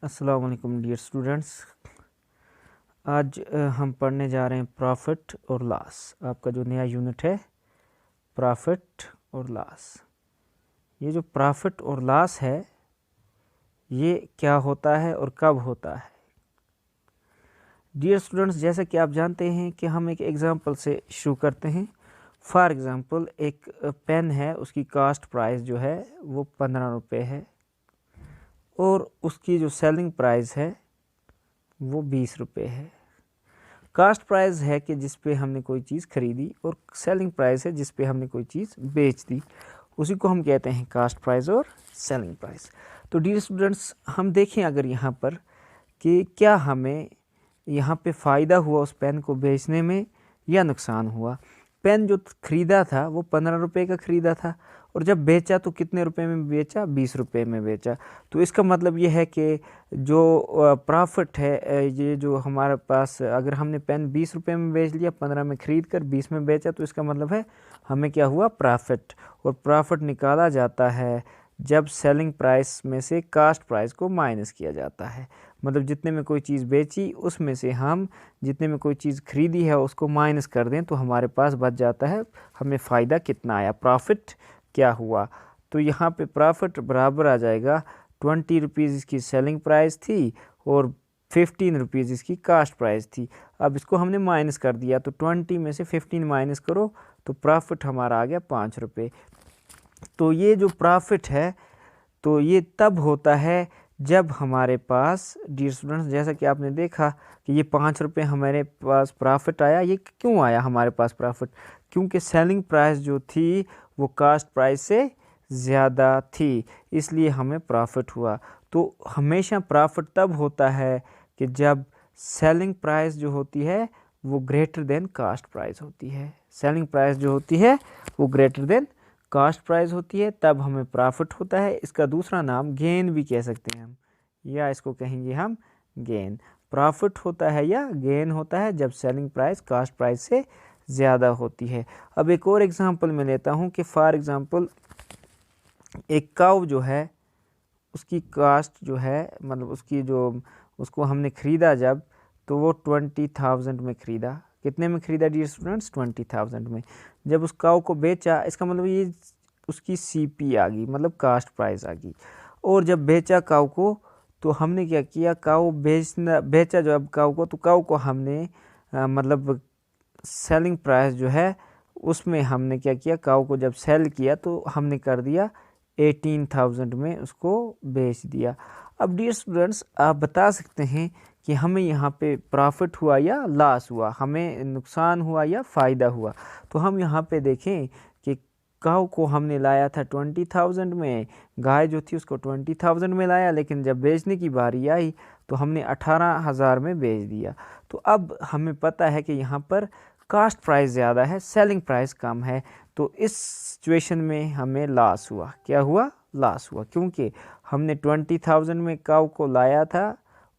अस्सलाम वालेकुम dear students. आज हम पढ़ने जा रहे हैं प्रॉफिट और लॉस। आपका जो नया यूनिट है प्रॉफिट और लॉस। ये जो प्रॉफिट और लॉस है ये क्या होता है और कब होता है। डियर स्टूडेंट्स, जैसा कि आप जानते हैं कि हम एक एग्ज़ाम्पल से शुरू करते हैं। फॉर एग्ज़ाम्पल एक पेन है, उसकी कास्ट प्राइस जो है वो 15 रुपये है और उसकी जो सेलिंग प्राइस है वो 20 रुपये है। कास्ट प्राइस है कि जिस पे हमने कोई चीज़ खरीदी और सेलिंग प्राइस है जिस पे हमने कोई चीज़ बेच दी, उसी को हम कहते हैं कास्ट प्राइस और सेलिंग प्राइस। तो डियर स्टूडेंट्स, हम देखें अगर यहाँ पर कि क्या हमें यहाँ पे फ़ायदा हुआ उस पेन को बेचने में या नुकसान हुआ। पेन जो ख़रीदा था वो 15 रुपये का ख़रीदा था और जब बेचा तो कितने रुपए में बेचा, 20 रुपये में बेचा। तो इसका मतलब ये है कि जो प्रॉफिट है, ये जो हमारे पास, अगर हमने पेन 20 रुपये में बेच लिया, 15 में ख़रीद कर 20 में बेचा, तो इसका मतलब है हमें क्या हुआ, प्रॉफिट। और प्रॉफिट निकाला जाता है जब सेलिंग प्राइस में से कास्ट प्राइस को माइनस किया जाता है। मतलब जितने में कोई चीज़ बेची उसमें से हम जितने में कोई चीज़ खरीदी है उसको माइनस कर दें तो हमारे पास बच जाता है हमें फ़ायदा कितना आया, प्रॉफिट क्या हुआ। तो यहाँ पे प्रॉफिट बराबर आ जाएगा 20 रुपीज़ इसकी सेलिंग प्राइस थी और 15 रुपीज़ इसकी कास्ट प्राइस थी। अब इसको हमने माइनस कर दिया तो 20 में से 15 माइनस करो तो प्रॉफिट हमारा आ गया 5 रुपये। तो ये जो प्रॉफिट है तो ये तब होता है जब हमारे पास, डियर स्टूडेंट्स, जैसा कि आपने देखा कि ये 5 रुपये हमारे पास प्रॉफिट आया। ये क्यों आया हमारे पास प्रॉफिट? क्योंकि सेलिंग प्राइस जो थी वो कास्ट प्राइस से ज़्यादा थी, इसलिए हमें प्रॉफिट हुआ। तो हमेशा प्रॉफिट तब होता है कि जब सेलिंग प्राइस जो होती है वो ग्रेटर देन कास्ट प्राइस होती है। सेलिंग प्राइस जो होती है वो ग्रेटर देन कास्ट प्राइस होती है, तब हमें प्रॉफिट होता है। इसका दूसरा नाम गेन भी कह सकते हैं हम, या इसको कहेंगे हम गेन। प्रॉफिट होता है या गेन होता है जब सेलिंग प्राइस कास्ट प्राइस से ज़्यादा होती है। अब एक और एग्जांपल मैं लेता हूँ कि फॉर एग्जांपल एक काऊ जो है उसकी कास्ट जो है, मतलब उसकी जो, उसको हमने ख़रीदा जब, तो वो 20,000 में ख़रीदा। कितने में ख़रीदा डियर स्टूडेंट्स? 20,000 में। जब उस काऊ को बेचा, इसका मतलब ये उसकी सीपी आ गई, मतलब कास्ट प्राइस आ गई। और जब बेचा काऊ को तो हमने क्या किया, काऊ बेचा जो अब काऊ को, तो काऊ को हमने मतलब सेलिंग प्राइस जो है उसमें हमने क्या किया, काऊ को जब सेल किया तो हमने कर दिया 18,000 में उसको बेच दिया। अब डियर स्टूडेंट्स, आप बता सकते हैं कि हमें यहाँ पे प्रॉफिट हुआ या लॉस हुआ, हमें नुकसान हुआ या फ़ायदा हुआ। तो हम यहाँ पे देखें कि काऊ को हमने लाया था 20,000 में, गाय जो थी उसको 20,000 में लाया, लेकिन जब बेचने की बारी आई तो हमने 18,000 में बेच दिया। तो अब हमें पता है कि यहाँ पर कास्ट प्राइस ज़्यादा है, सेलिंग प्राइस कम है। तो इस सिचुएशन में हमें लॉस हुआ। क्या हुआ? लॉस हुआ, क्योंकि हमने 20,000 में काऊ को लाया था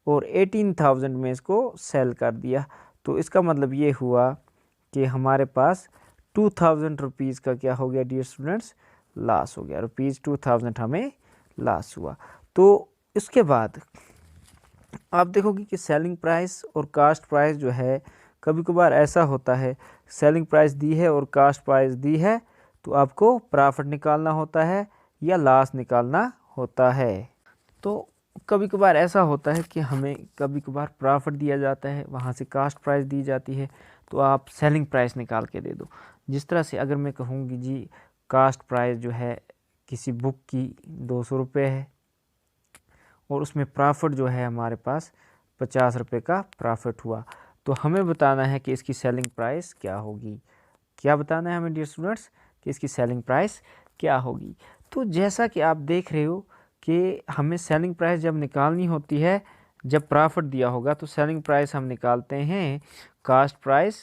और 18,000 में इसको सेल कर दिया। तो इसका मतलब ये हुआ कि हमारे पास 2,000 रुपीज़ का क्या हो गया डियर स्टूडेंट्स? लॉस हो गया। रुपीज़ 2,000 हमें लॉस हुआ। तो इसके बाद आप देखोगे कि सेलिंग प्राइस और कास्ट प्राइस जो है, कभी कभार ऐसा होता है सेलिंग प्राइस दी है और कास्ट प्राइस दी है तो आपको प्रॉफिट निकालना होता है या लॉस निकालना होता है। तो कभी कभार ऐसा होता है कि हमें कभी कभार प्रॉफिट दिया जाता है, वहाँ से कास्ट प्राइस दी जाती है, तो आप सेलिंग प्राइस निकाल के दे दो। जिस तरह से अगर मैं कहूँगी जी कास्ट प्राइस जो है किसी बुक की 200 रुपये है और उसमें प्रॉफिट जो है हमारे पास 50 रुपये का प्रॉफिट हुआ, तो हमें बताना है कि इसकी सेलिंग प्राइस क्या होगी। क्या बताना है हमें डियर स्टूडेंट्स कि इसकी सेलिंग प्राइस क्या होगी। तो जैसा कि आप देख रहे हो कि हमें सेलिंग प्राइस जब निकालनी होती है, जब प्रॉफिट दिया होगा तो सेलिंग प्राइस हम निकालते हैं कास्ट प्राइस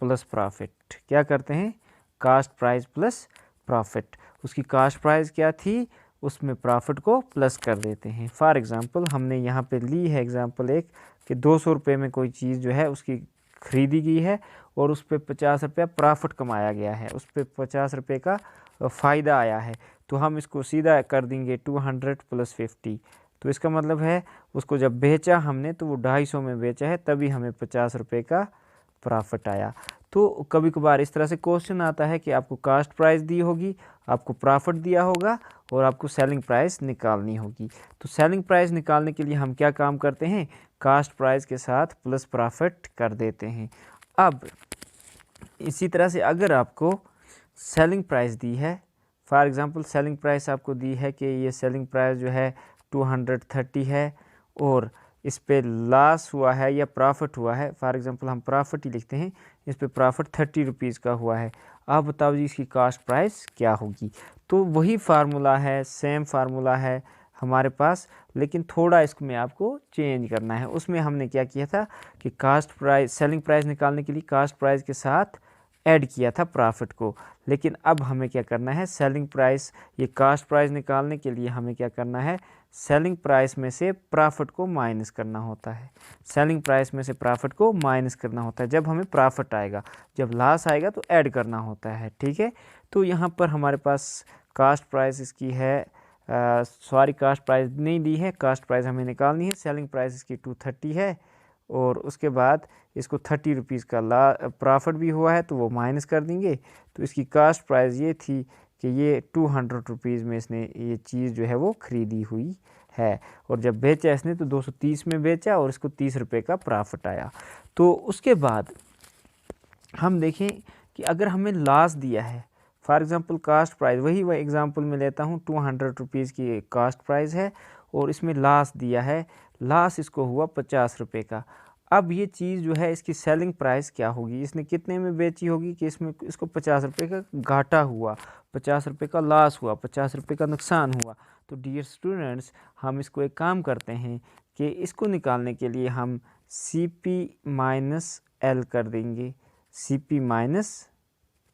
प्लस प्रॉफिट। क्या करते हैं? Cost price plus profit. उसकी कास्ट प्राइस क्या थी, उसमें प्रॉफिट को प्लस कर देते हैं। फॉर एग्ज़ाम्पल हमने यहाँ पे ली है एग्ज़ाम्पल एक कि 200 रुपये में कोई चीज़ जो है उसकी ख़रीदी गई है और उस पर 50 रुपया प्रॉफिट कमाया गया है, उस पर 50 रुपये का फ़ायदा आया है। तो हम इसको सीधा कर देंगे 200 + 50, तो इसका मतलब है उसको जब बेचा हमने तो वो 250 में बेचा है, तभी हमें 50 रुपये का प्रॉफिट आया। तो कभी कभार इस तरह से क्वेश्चन आता है कि आपको कास्ट प्राइस दी होगी, आपको प्रॉफिट दिया होगा और आपको सेलिंग प्राइस निकालनी होगी। तो सेलिंग प्राइस निकालने के लिए हम क्या काम करते हैं, कास्ट प्राइस के साथ प्लस प्रॉफिट कर देते हैं। अब इसी तरह से अगर आपको सेलिंग प्राइस दी है, फॉर एग्ज़ाम्पल सेलिंग प्राइस आपको दी है कि ये सेलिंग प्राइस जो है 230 है और इस पे लॉस हुआ है या प्रॉफिट हुआ है, फॉर एग्ज़ाम्पल हम प्रॉफिट ही लिखते हैं, इस पे प्रॉफिट 30 रुपीज़ का हुआ है। आप बताओ जी इसकी कास्ट प्राइस क्या होगी। तो वही फार्मूला है, सेम फार्मूला है हमारे पास, लेकिन थोड़ा इसमें आपको चेंज करना है। उसमें हमने क्या किया था कि कास्ट प्राइस, सेलिंग प्राइस निकालने के लिए कास्ट प्राइस के साथ ऐड किया था प्रॉफिट को, लेकिन अब हमें क्या करना है, सेलिंग प्राइस, ये कास्ट प्राइस निकालने के लिए हमें क्या करना है, सेलिंग प्राइस में से प्रॉफिट को माइनस करना होता है। सेलिंग प्राइस में से प्रॉफिट को माइनस करना होता है जब हमें प्रॉफिट आएगा, जब लॉस आएगा तो ऐड करना होता है, ठीक है। तो यहाँ पर हमारे पास कास्ट प्राइस इसकी है, सॉरी कास्ट प्राइस नहीं दी है, कास्ट प्राइस हमें निकालनी है। सेलिंग प्राइस इसकी 230 है और उसके बाद इसको 30 रुपीज़ का प्रॉफिट भी हुआ है तो वो माइनस कर देंगे। तो इसकी कास्ट प्राइस ये थी कि ये 200 रुपीज़ में इसने ये चीज़ जो है वो ख़रीदी हुई है, और जब बेचा इसने तो 230 में बेचा और इसको 30 रुपये का प्रॉफिट आया। तो उसके बाद हम देखें कि अगर हमें लॉस दिया है, फॉर एग्ज़ाम्पल कास्ट प्राइस, वही एग्ज़ाम्पल मैं लेता हूँ, 200 रुपीज़ की कास्ट प्राइस है और इसमें लॉस दिया है, लॉस इसको हुआ 50 रुपये का। अब ये चीज़ जो है इसकी सेलिंग प्राइस क्या होगी, इसने कितने में बेची होगी कि इसमें इसको 50 रुपये का घाटा हुआ, 50 रुपये का लॉस हुआ, 50 रुपये का नुकसान हुआ। तो डियर स्टूडेंट्स, हम इसको एक काम करते हैं कि इसको निकालने के लिए हम CP माइनस L कर देंगे, CP माइनस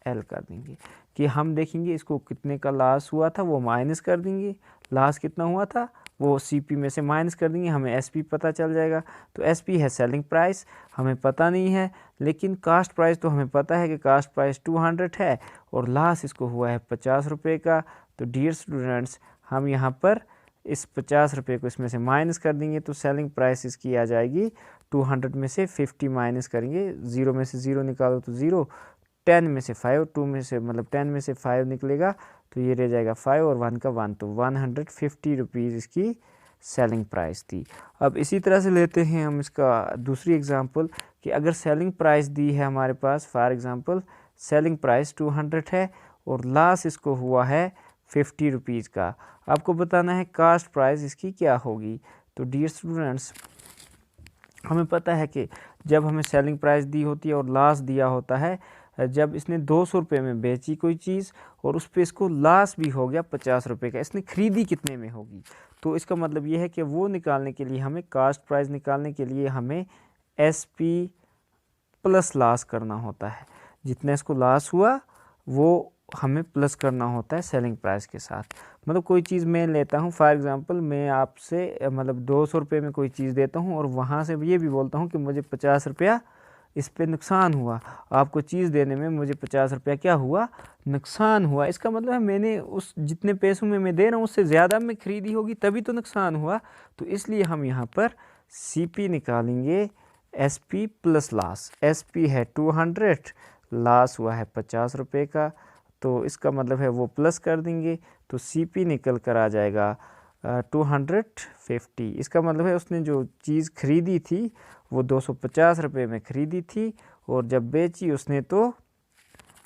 L कर देंगे कि हम देखेंगे इसको कितने का लॉस हुआ था वो माइनस कर देंगे, लॉस कितना हुआ था वो CP में से माइनस कर देंगे, हमें SP पता चल जाएगा। तो SP है सेलिंग प्राइस, हमें पता नहीं है, लेकिन कास्ट प्राइस तो हमें पता है कि कास्ट प्राइस 200 है और लॉस इसको हुआ है 50 रुपये का। तो डियर स्टूडेंट्स, हम यहाँ पर इस 50 रुपये को इसमें से माइनस कर देंगे तो सेलिंग प्राइस इसकी आ जाएगी 200 में से 50 माइनस करेंगे, 0 में से 0 निकालो तो 0, 10 में से 5, 2 में से मतलब 10 में से 5 निकलेगा तो ये रह जाएगा 5 और 1 का 1, तो 150 रुपीज़ इसकी सेलिंग प्राइस थी। अब इसी तरह से लेते हैं हम इसका दूसरी एग्जांपल कि अगर सेलिंग प्राइस दी है हमारे पास, फॉर एग्जांपल सेलिंग प्राइस 200 है और लॉस इसको हुआ है 50 रुपीज़ का। आपको बताना है कास्ट प्राइस इसकी क्या होगी। तो डियर स्टूडेंट्स, हमें पता है कि जब हमें सेलिंग प्राइस दी होती है और लॉस दिया होता है, जब इसने 200 रुपये में बेची कोई चीज़ और उस पर इसको लॉस भी हो गया 50 रुपये का, इसने खरीदी कितने में होगी। तो इसका मतलब ये है कि वो निकालने के लिए हमें, कास्ट प्राइस निकालने के लिए हमें SP प्लस लॉस करना होता है, जितना इसको लॉस हुआ वो हमें प्लस करना होता है सेलिंग प्राइस के साथ। मतलब कोई चीज़ मैं लेता हूँ, फॉर एग्ज़ाम्पल मैं आपसे मतलब 200 रुपये में कोई चीज़ देता हूँ और वहाँ से ये भी बोलता हूँ कि मुझे 50 रुपया इस पे नुकसान हुआ, आपको चीज़ देने में मुझे 50 रुपया क्या हुआ, नुकसान हुआ। इसका मतलब है मैंने उस जितने पैसों में मैं दे रहा हूँ उससे ज़्यादा में ख़रीदी होगी तभी तो नुकसान हुआ। तो इसलिए हम यहाँ पर CP निकालेंगे SP प्लस लॉस। SP है 200, लॉस हुआ है 50 रुपये का, तो इसका मतलब है वो प्लस कर देंगे तो CP निकल कर आ जाएगा 250। इसका मतलब है उसने जो चीज़ खरीदी थी वो 250 रुपये में ख़रीदी थी और जब बेची उसने तो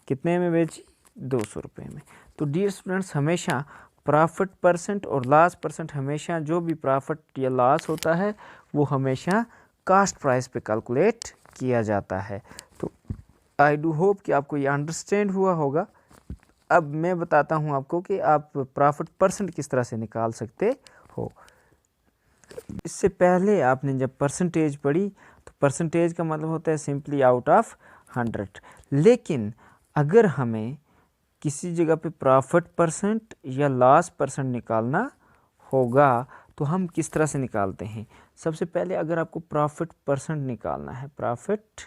कितने में बेची, 200 रुपये में। तो डियर स्टूडेंट्स, हमेशा प्रॉफिट परसेंट और लॉस परसेंट, हमेशा जो भी प्रॉफिट या लॉस होता है वो हमेशा कास्ट प्राइस पे कैलकुलेट किया जाता है। तो आई डू होप कि आपको ये अंडरस्टैंड हुआ होगा। अब मैं बताता हूँ आपको कि आप प्रॉफिट परसेंट किस तरह से निकाल सकते हो। इससे पहले आपने जब परसेंटेज पढ़ी तो परसेंटेज का मतलब होता है सिंपली आउट ऑफ 100, लेकिन अगर हमें किसी जगह पे प्रॉफिट परसेंट या लॉस परसेंट निकालना होगा तो हम किस तरह से निकालते हैं। सबसे पहले अगर आपको प्रॉफिट परसेंट निकालना है, प्रॉफिट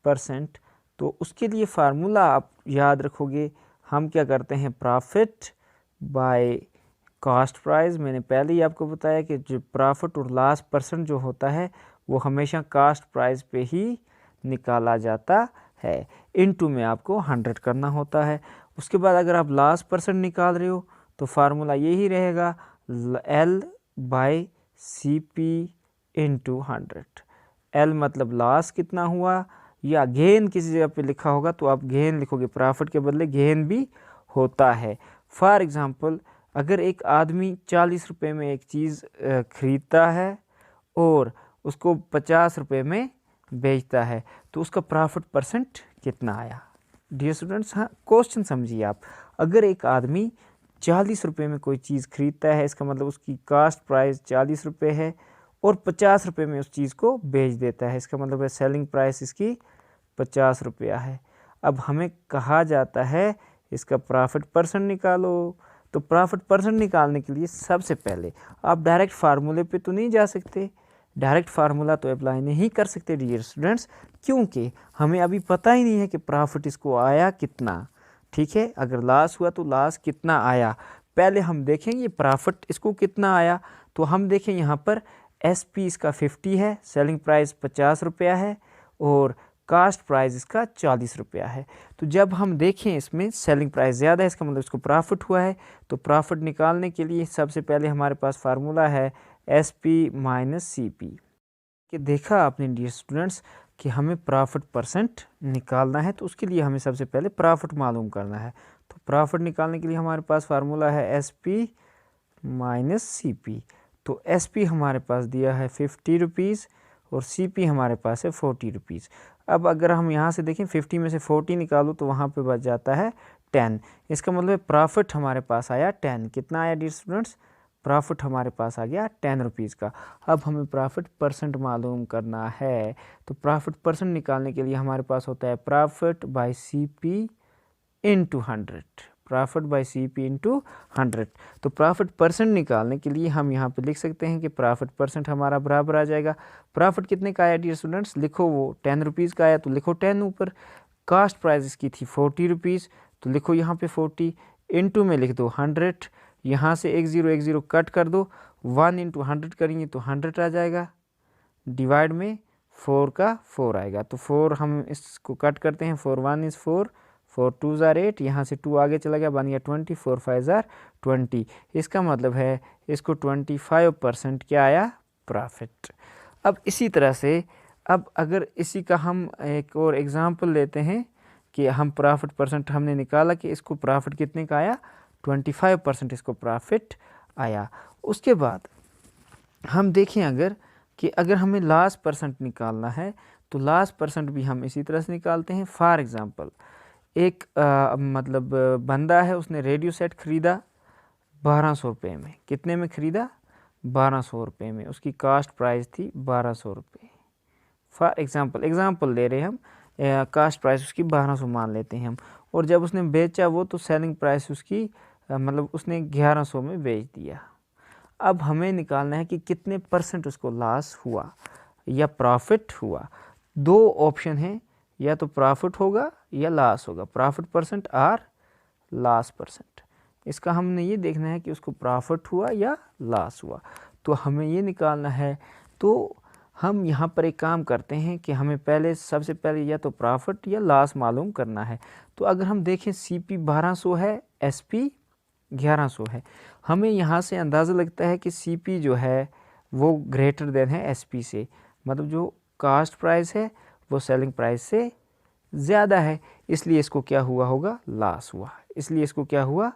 परसेंट, तो उसके लिए फार्मूला आप याद रखोगे। हम क्या करते हैं, प्रॉफिट बाय कास्ट प्राइस, मैंने पहले ही आपको बताया कि जो प्रॉफिट और लॉस परसेंट जो होता है वो हमेशा कास्ट प्राइस पे ही निकाला जाता है। इनटू में आपको 100 करना होता है। उसके बाद अगर आप लॉस परसेंट निकाल रहे हो तो फार्मूला यही रहेगा L/CP इंटू 100। L मतलब लॉस कितना हुआ, या गेन किसी जगह पे लिखा होगा तो आप गेन लिखोगे, प्रॉफिट के बदले गेन भी होता है। फॉर एग्ज़ाम्पल अगर एक आदमी 40 रुपये में एक चीज़ खरीदता है और उसको 50 रुपये में बेचता है तो उसका प्रॉफिट परसेंट कितना आया। डियर स्टूडेंट्स, हाँ क्वेश्चन समझिए आप। अगर एक आदमी 40 रुपये में कोई चीज़ खरीदता है, इसका मतलब उसकी कास्ट प्राइस 40 रुपये है और 50 रुपये में उस चीज़ को बेच देता है, इसका मतलब है सेलिंग प्राइस इसकी 50 रुपया है। अब हमें कहा जाता है इसका प्रॉफिट परसेंट निकालो। तो प्रॉफिट परसेंट निकालने के लिए सबसे पहले आप डायरेक्ट फार्मूले पे तो नहीं जा सकते, डायरेक्ट फार्मूला तो अप्लाई नहीं कर सकते डियर स्टूडेंट्स, क्योंकि हमें अभी पता ही नहीं है कि प्रॉफिट इसको आया कितना। ठीक है, अगर लॉस हुआ तो लॉस कितना आया, पहले हम देखेंगे प्रॉफिट इसको कितना आया। तो हम देखें यहाँ पर SP इसका 50 है, सेलिंग प्राइस 50 रुपया है और कास्ट प्राइस इसका 40 रुपया है। तो जब हम देखें इसमें सेलिंग प्राइस ज़्यादा है, इसका मतलब इसको प्रॉफिट हुआ है। तो प्रॉफिट निकालने के लिए सबसे पहले हमारे पास फार्मूला है SP माइनस CP। कि देखा आपने डियर स्टूडेंट्स कि हमें प्रॉफिट परसेंट निकालना है, तो उसके लिए हमें सबसे पहले प्रॉफिट मालूम करना है। तो प्रॉफिट निकालने के लिए हमारे पास फार्मूला है SP माइनस CP। तो SP हमारे पास दिया है 50 रुपीज़ और CP हमारे पास है 40 रुपीज़। अब अगर हम यहाँ से देखें 50 में से 40 निकालो तो वहाँ पे बच जाता है 10। इसका मतलब प्रॉफिट हमारे पास आया 10। कितना आया डियर स्टूडेंट्स, प्रॉफिट हमारे पास आ गया 10 रुपीज़ का। अब हमें प्रॉफिट परसेंट मालूम करना है। तो प्रॉफिट परसेंट निकालने के लिए हमारे पास होता है profit by CP into 100, profit by CP into 100। तो प्रॉफिट परसेंट निकालने के लिए हम यहाँ पे लिख सकते हैं कि प्रॉफिट परसेंट हमारा बराबर आ जाएगा। प्रॉफिट कितने का आया डियर स्टूडेंट्स, लिखो वो 10 रुपीज़ का आया तो लिखो 10 ऊपर। कास्ट प्राइस इसकी थी 40 रुपीज़ तो लिखो यहाँ पे 40, इंटू में लिख दो 100। यहाँ से एक ज़ीरो कट कर दो, 1 इंटू 100 करेंगे तो 100 आ जाएगा, डिवाइड में 4 का 4 आएगा। तो 4 हम इसको कट करते हैं, 4 1 इज़ 4, 4 2 ज़ार 8, यहाँ से 2 आगे चला गया, बन गया 20, 4 5 ज़ार 20। इसका मतलब है इसको 25% क्या आया, प्रॉफिट। अब इसी तरह से अब अगर इसी का हम एक और एग्ज़ाम्पल लेते हैं कि हम प्रॉफिट परसेंट हमने निकाला कि इसको प्रॉफिट कितने का आया, 25% इसको प्रॉफिट आया। उसके बाद हम देखें अगर हमें लॉस परसेंट निकालना है तो लॉस परसेंट भी हम इसी तरह से निकालते हैं। फॉर एग्ज़ाम्पल एक मतलब बंदा है, उसने रेडियो सेट ख़रीदा 1200 रुपये में। कितने में ख़रीदा, 1200 रुपये में। उसकी कास्ट प्राइस थी 1200 रुपये। फॉर एग्ज़ाम्पल ले रहे हैं हम, कास्ट प्राइस उसकी 1200 मान लेते हैं हम। और जब उसने बेचा वो तो सेलिंग प्राइस उसकी मतलब उसने 1100 में बेच दिया। अब हमें निकालना है कि कितने परसेंट उसको लॉस हुआ या प्रॉफिट हुआ। दो ऑप्शन हैं, या तो प्रॉफिट होगा या लॉस होगा, प्रॉफिट परसेंट और लॉस परसेंट। इसका हमने ये देखना है कि उसको प्रॉफिट हुआ या लॉस हुआ, तो हमें ये निकालना है। तो हम यहाँ पर एक काम करते हैं कि हमें सबसे पहले या तो प्रॉफिट या लॉस मालूम करना है। तो अगर हम देखें CP 1200 है, SP 1100 है। हमें यहाँ से अंदाज़ा लगता है कि CP जो है वो ग्रेटर देन है SP से, मतलब जो कास्ट प्राइस है वो सेलिंग प्राइस से ज़्यादा है, इसलिए इसको क्या हुआ होगा, लॉस हुआ। इसलिए इसको क्या हुआ,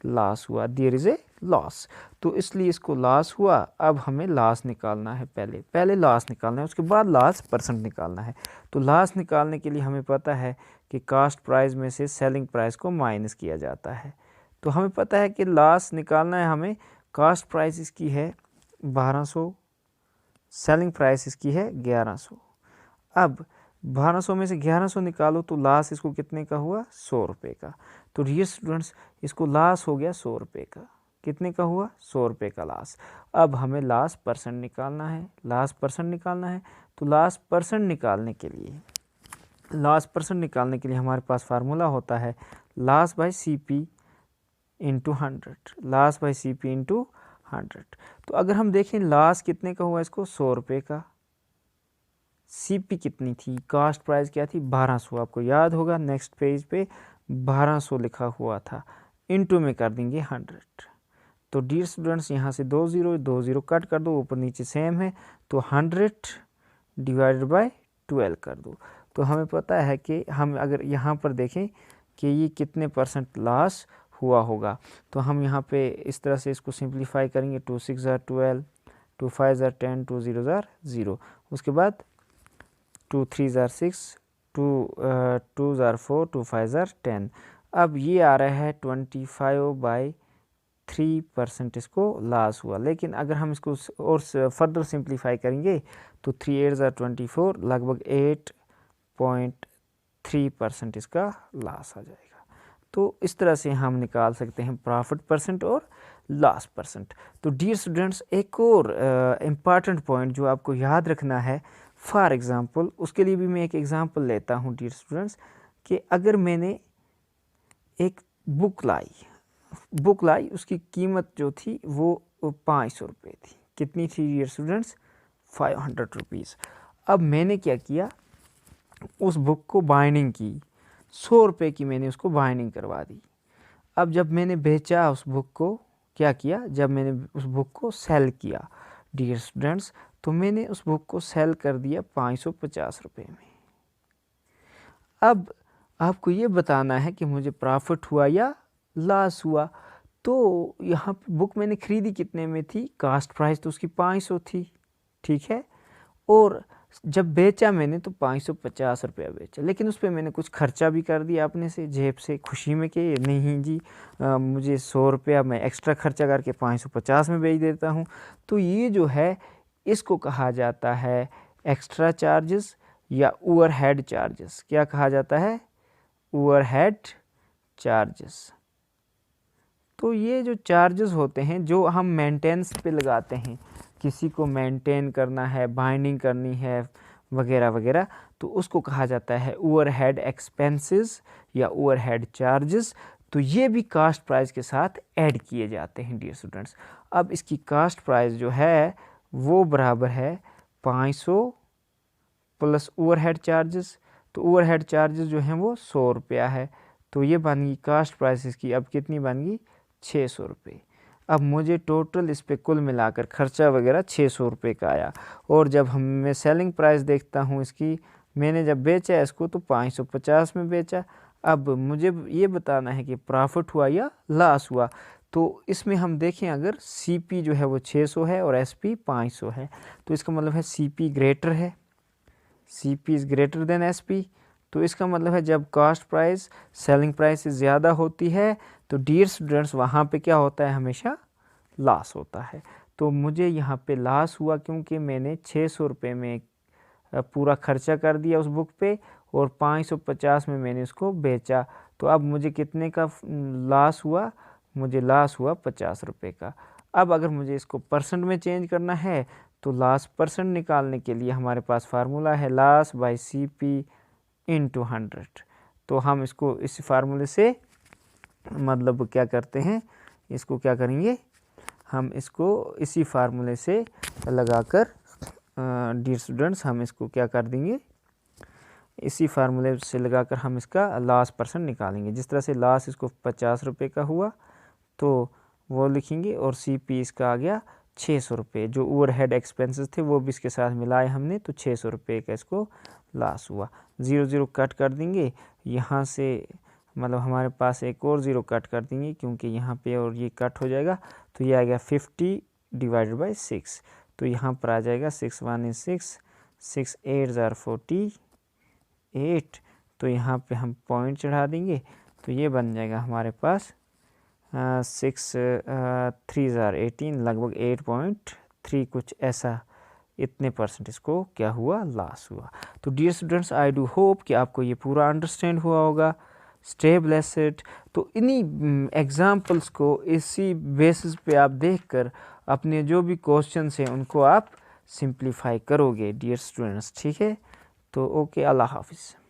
लॉस हुआ, देयर इज़ ए लॉस। तो इसलिए इसको लॉस हुआ। अब हमें लॉस निकालना है, पहले लॉस निकालना है, उसके बाद लॉस परसेंट निकालना है। तो लॉस निकालने के लिए हमें पता है कि कास्ट प्राइस में से सेलिंग प्राइस को माइनस किया जाता है। तो हमें पता है कि लॉस निकालना है हमें। कास्ट प्राइस इसकी है 1200, सेलिंग प्राइस इसकी है 1100। अब 1200 में से 1100 निकालो तो लॉस इसको कितने का हुआ, 100 रुपये का। तो डियर स्टूडेंट्स इसको लॉस हो गया 100 रुपये का। कितने का हुआ, 100 रुपये का लॉस। अब हमें लॉस परसेंट निकालना है, लॉस परसेंट निकालना है। तो लॉस परसेंट निकालने के लिए हमारे पास फार्मूला होता है loss by CP into 100, loss by C P into 100। तो अगर हम देखें लॉस कितने का हुआ इसको 100 रुपये का, सी पी कितनी थी, कास्ट प्राइस क्या थी 1200, आपको याद होगा नेक्स्ट पेज पे 1200 लिखा हुआ था, इंटू में कर देंगे 100। तो डियर स्टूडेंट्स यहाँ से 2 0 कट कर दो, ऊपर नीचे सेम है, तो 100 डिवाइडेड बाय 12 कर दो। तो हमें पता है कि हम अगर यहाँ पर देखें कि ये कितने % लॉस हुआ होगा, तो हम यहाँ पे इस तरह से इसको सिंप्लीफाई करेंगे। 2 6 12, 2 5 10, 2 0 0, उसके बाद 2 3 6, 2 4, 2 5 10। अब ये आ रहा है 25/3% इसको लॉस हुआ। लेकिन अगर हम इसको और फर्दर सिंप्लीफाई करेंगे तो 3 8 24, लगभग 8.3% इसका लॉस आ जाएगा। तो इस तरह से हम निकाल सकते हैं प्रॉफिट % और लॉस %। तो डियर स्टूडेंट्स एक और इम्पॉर्टेंट पॉइंट जो आपको याद रखना है, फॉर एग्ज़ाम्पल उसके लिए भी मैं एक एग्ज़ाम्पल लेता हूँ डियर स्टूडेंट्स, कि अगर मैंने एक बुक लाई, उसकी कीमत जो थी वो 500 रुपये थी। कितनी थी डियर स्टूडेंट्स? 500 रुपीज़। अब मैंने क्या किया, उस बुक को बाइंडिंग की, 100 रुपये की मैंने उसको बाइंडिंग करवा दी। अब जब मैंने बेचा उस बुक को, क्या किया, जब मैंने उस बुक को सेल किया डियर स्टूडेंट्स, तो मैंने उस बुक को सेल कर दिया 550 रुपये में। अब आपको ये बताना है कि मुझे प्रॉफिट हुआ या लॉस हुआ। तो यहाँ पे बुक मैंने ख़रीदी कितने में थी, कास्ट प्राइस तो उसकी 500 थी, ठीक है, और जब बेचा मैंने तो 550 रुपया बेचा, लेकिन उस पर मैंने कुछ खर्चा भी कर दिया अपने से, जेब से, खुशी में, कि नहीं जी मुझे 100 रुपया मैं एक्स्ट्रा खर्चा करके 550 में बेच देता हूँ। तो ये जो है इसको कहा जाता है एक्स्ट्रा चार्जेस या ओवरहेड चार्जेस। क्या कहा जाता है? Overhead charges. तो ये जो चार्जेस होते हैं जो हम मेंटेनेंस पे लगाते हैं, किसी को मेंटेन करना है, बाइंडिंग करनी है वगैरह वगैरह, तो उसको कहा जाता है ओवरहेड एक्सपेंसेस या ओवरहेड चार्जेस। तो ये भी कास्ट प्राइस के साथ ऐड किए जाते हैं डियर स्टूडेंट्स। अब इसकी कास्ट प्राइस जो है वो बराबर है 500 प्लस ओवरहेड चार्जेस। तो ओवरहेड चार्जेस जो हैं वो 100 रुपया है, तो ये बन गई कास्ट प्राइस इसकी अब कितनी बन गई? 600 रुपये। अब मुझे टोटल इस पे कुल मिलाकर खर्चा वगैरह 600 रुपये का आया। और जब मैं सेलिंग प्राइस देखता हूँ इसकी, मैंने जब बेचा इसको तो 550 में बेचा। अब मुझे ये बताना है कि प्रॉफिट हुआ या लॉस हुआ। तो इसमें हम देखें, अगर सीपी जो है वो 600 है और एसपी 500 है, तो इसका मतलब है सीपी ग्रेटर है, CP is greater than SP. तो इसका मतलब है जब कास्ट प्राइस सेलिंग प्राइस से ज़्यादा होती है तो डियर स्टूडेंट्स वहाँ पे क्या होता है? हमेशा लॉस होता है। तो मुझे यहाँ पे लॉस हुआ क्योंकि मैंने 600 रुपये में पूरा खर्चा कर दिया उस बुक पे और 550 में मैंने उसको बेचा। तो अब मुझे कितने का लॉस हुआ? मुझे लॉस हुआ 50 रुपये का। अब अगर मुझे इसको परसेंट में चेंज करना है तो लॉस परसेंट निकालने के लिए हमारे पास फार्मूला है loss by C P into 100। तो हम इसको इस फार्मूले से मतलब क्या करते हैं, इसको क्या करेंगे, हम इसको इसी फार्मूले से लगाकर डियर स्टूडेंट्स हम इसको क्या कर देंगे, इसी फार्मूले से लगाकर हम इसका लॉस परसेंट निकालेंगे। जिस तरह से लॉस इसको 50 रुपये का हुआ तो वो लिखेंगे और सीपी इसका आ गया 600 रुपये। जो ओवरहेड एक्सपेंसेस थे वो भी इसके साथ मिलाए हमने, तो 600 रुपये का इसको लॉस हुआ। 0 0 कट कर देंगे यहाँ से, मतलब हमारे पास एक और 0 कट कर देंगे क्योंकि यहाँ पे और ये कट हो जाएगा। तो ये आ गया 50 डिवाइडेड बाई 6। तो यहाँ पर आ जाएगा 6 1 is 6, 6 8 are 48। तो यहाँ पे हम पॉइंट चढ़ा देंगे तो ये बन जाएगा हमारे पास 6 3 are 18, लगभग 8.3 कुछ ऐसा, इतने % इसको क्या हुआ? लॉस हुआ। तो dear students I do hope कि आपको ये पूरा अंडरस्टैंड हुआ होगा। Stay blessed. तो इन्हीं एग्जाम्पल्स को इसी बेसिस पे आप देखकर अपने जो भी क्वेश्चंस हैं उनको आप सिंप्लीफाई करोगे डियर स्टूडेंट्स, ठीक है। तो ओके, अल्लाह हाफिज़।